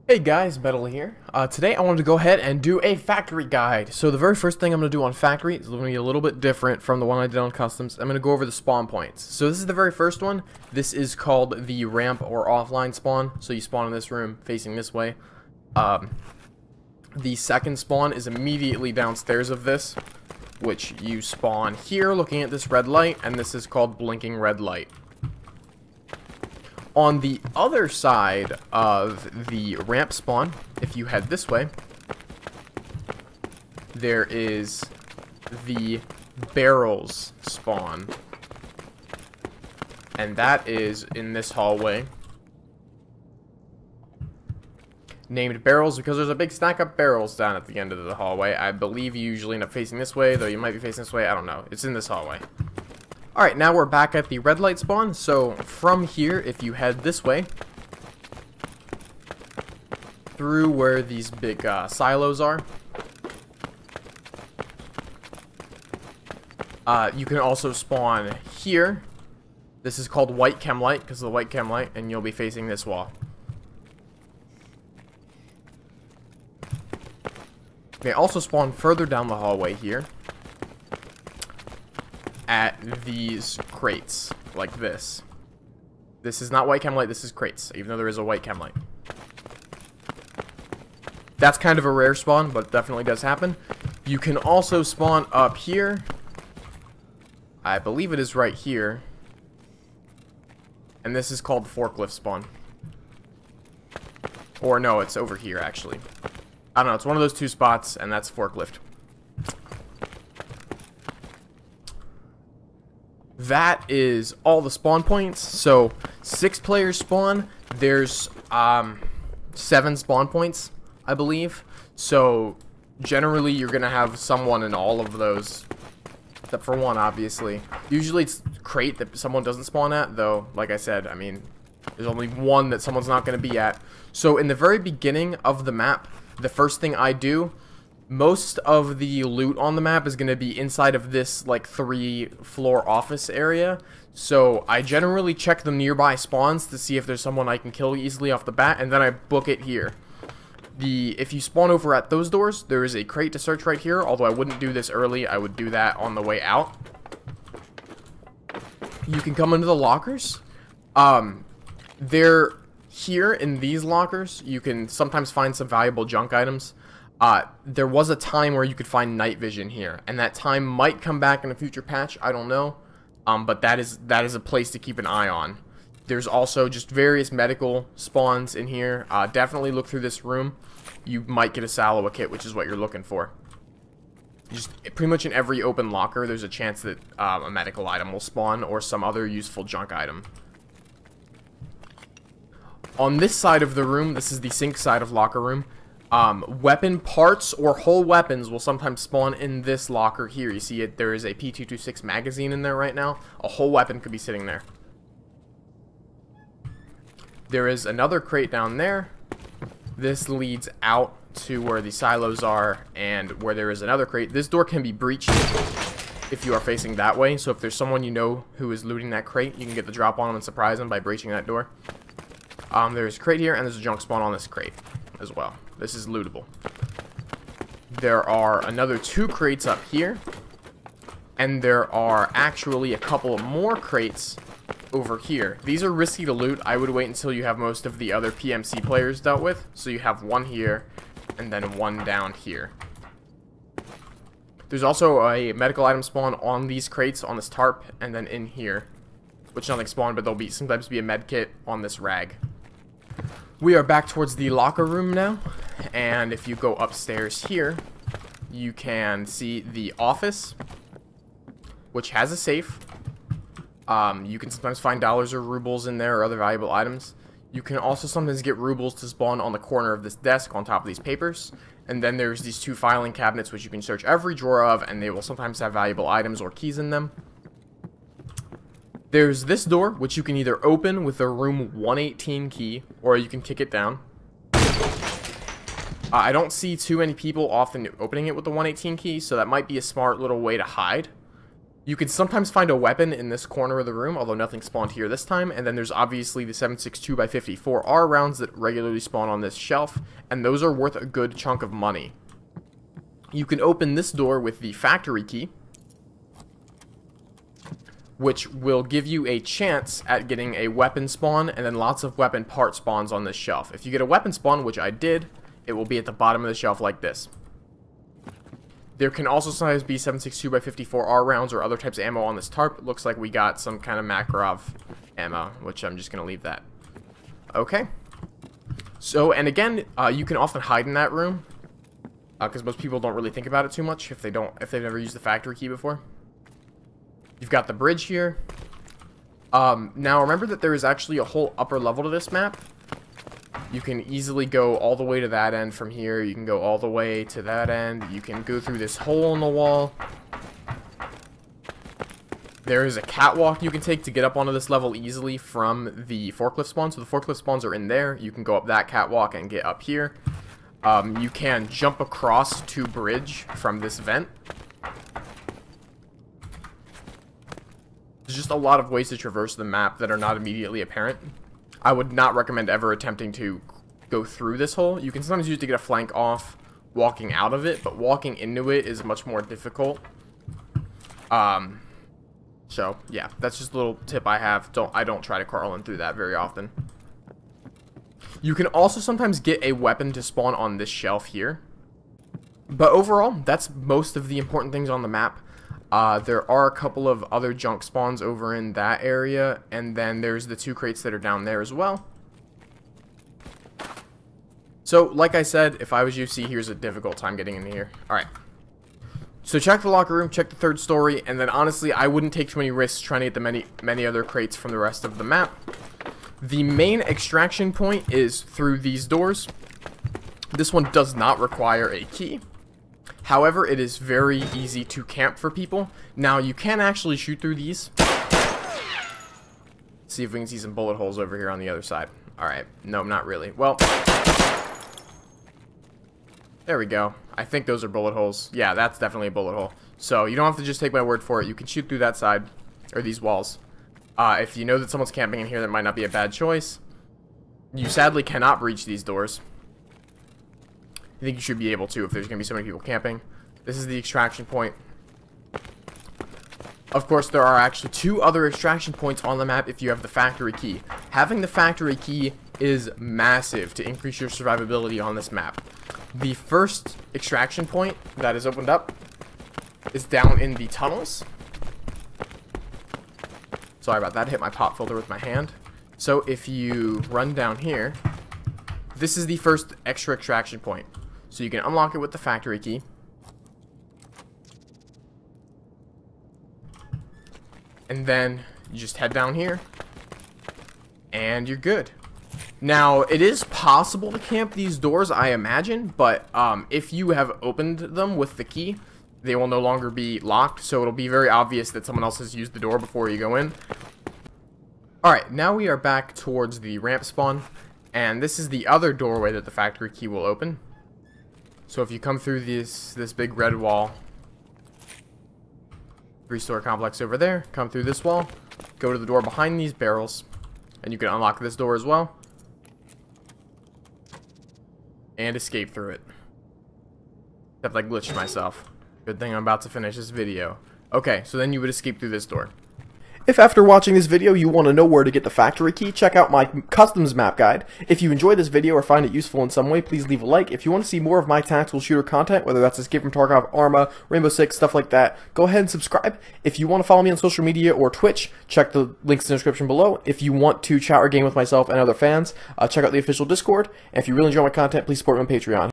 Hey guys, Metal here. Today I wanted to go ahead and do a factory guide. So the very first thing I'm going to do on factory is going to be a little bit different from the one I did on customs. I'm going to go over the spawn points. So this is the very first one. This is called the ramp or offline spawn. So you spawn in this room facing this way. The second spawn is immediately downstairs of this, which you spawn here looking at this red light, and this is called blinking red light. On the other side of the ramp spawn, if you head this way, there is the barrels spawn. And that is in this hallway. Named barrels because there's a big stack of barrels down at the end of the hallway. I believe you usually end up facing this way, though you might be facing this way. I don't know. It's in this hallway. Alright, now we're back at the red light spawn. So from here, if you head this way, through where these big silos are, you can also spawn here. This is called white chem light because of the white chem light, and you'll be facing this wall. You may also spawn further down the hallway here at these crates, like this. This is not white chem light, this is crates, even though there is a white chem light. That's kind of a rare spawn, but it definitely does happen. You can also spawn up here. I believe it is right here. And this is called Forklift Spawn. Or no, it's over here, actually. I don't know, it's one of those two spots, and that's Forklift. That is all the spawn points. So 6 players spawn. There's 7 spawn points, I believe. So generally you're gonna have someone in all of those, except for one, obviously. Usually it's crate that someone doesn't spawn at, though. Like I said, I mean, there's only one that someone's not gonna be at. So in the very beginning of the map, the first thing I do, most of the loot on the map is going to be inside of this, like, 3-floor office area. So I generally check the nearby spawns to see if there's someone I can kill easily off the bat, and then I book it here. If you spawn over at those doors, there is a crate to search right here, although I wouldn't do this early. I would do that on the way out. You can come into the lockers. They're here in these lockers. You can sometimes find some valuable junk items. There was a time where you could find night vision here, and that time might come back in a future patch, I don't know, but that is a place to keep an eye on. There's also just various medical spawns in here. Definitely look through this room. You might get a Saloa kit, which is what you're looking for. Just pretty much in every open locker, there's a chance that a medical item will spawn, or some other useful junk item. On this side of the room, this is the sink side of locker room. Weapon parts or whole weapons will sometimes spawn in this locker here. You see it, there is a P226 magazine in there right now. A whole weapon could be sitting there. There is another crate down there. This leads out to where the silos are, and where there is another crate. This door can be breached if you are facing that way. So if there's someone you know who is looting that crate, you can get the drop on them and surprise them by breaching that door. There's a crate here, and there's a junk spawn on this crate as well. This is lootable. There are another 2 crates up here, and there are actually a couple more crates over here. These are risky to loot. I would wait until you have most of the other PMC players dealt with. So you have one here, and then one down here. There's also a medical item spawn on these crates, on this tarp, and then in here, which nothing spawned, but there'll sometimes be a med kit on this rag. We are back towards the locker room now, and if you go upstairs here, you can see the office, which has a safe. You can sometimes find dollars or rubles in there, or other valuable items. You can also sometimes get rubles to spawn on the corner of this desk on top of these papers. And then there's these 2 filing cabinets, which you can search every drawer of, and they will sometimes have valuable items or keys in them. There's this door, which you can either open with a room 118 key, or you can kick it down. I don't see too many people often opening it with the 118 key, so that might be a smart little way to hide. You can sometimes find a weapon in this corner of the room, although nothing spawned here this time. And then there's obviously the 7.62x54R rounds that regularly spawn on this shelf, and those are worth a good chunk of money. You can open this door with the factory key, which will give you a chance at getting a weapon spawn and then lots of weapon part spawns on this shelf. If you get a weapon spawn, which I did, it will be at the bottom of the shelf like this. There can also sometimes be 7.62x54R rounds or other types of ammo on this tarp. It looks like we got some kind of Makarov ammo, which I'm just going to leave that. Okay. So, and again, you can often hide in that room, because most people don't really think about it too much if they've never used the factory key before. You've got the bridge here. Now remember that there is actually a whole upper level to this map. You can easily go all the way to that end from here. You can go all the way to that end. You can go through this hole in the wall. There is a catwalk you can take to get up onto this level easily from the forklift spawn. So the forklift spawns are in there. You can go up that catwalk and get up here. You can jump across to bridge from this vent. There's just a lot of ways to traverse the map that are not immediately apparent. I would not recommend ever attempting to go through this hole. You can sometimes use it to get a flank off walking out of it, but walking into it is much more difficult. So yeah, that's just a little tip I have. I don't try to crawl in through that very often. You can also sometimes get a weapon to spawn on this shelf here. But overall, that's most of the important things on the map. There are a couple of other junk spawns over in that area, and then there's the 2 crates that are down there as well. So, like I said, if I was you, see, here's a difficult time getting in here. Alright. So check the locker room, check the 3rd story, and then honestly, I wouldn't take too many risks trying to get the many other crates from the rest of the map. The main extraction point is through these doors. This one does not require a key. However, it is very easy to camp for people. Now, you can actually shoot through these. See if we can see some bullet holes over here on the other side. Alright, no, not really. Well, there we go. I think those are bullet holes. Yeah, that's definitely a bullet hole. So, you don't have to just take my word for it. You can shoot through that side, or these walls. If you know that someone's camping in here, that might not be a bad choice. You sadly cannot breach these doors. I think you should be able to if there's going to be so many people camping. This is the extraction point. Of course, there are actually 2 other extraction points on the map if you have the factory key. Having the factory key is massive to increase your survivability on this map. The first extraction point that is opened up is down in the tunnels. Sorry about that, hit my pop filter with my hand. So if you run down here, this is the first extra extraction point. So you can unlock it with the factory key. And then you just head down here. And you're good. Now, it is possible to camp these doors, I imagine. But if you have opened them with the key, they will no longer be locked. So it'll be very obvious that someone else has used the door before you go in. Alright, now we are back towards the ramp spawn. And this is the other doorway that the factory key will open. So if you come through this big red wall, 3-story complex over there, come through this wall, go to the door behind these barrels, and you can unlock this door as well, and escape through it. Except I glitched myself. Good thing I'm about to finish this video. Okay, so then you would escape through this door. If after watching this video you want to know where to get the factory key, check out my customs map guide. If you enjoyed this video or find it useful in some way, please leave a like. If you want to see more of my tactical shooter content, whether that's Escape from Tarkov, Arma, Rainbow Six, stuff like that, go ahead and subscribe. If you want to follow me on social media or Twitch, check the links in the description below. If you want to chat or game with myself and other fans, check out the official Discord. And if you really enjoy my content, please support me on Patreon.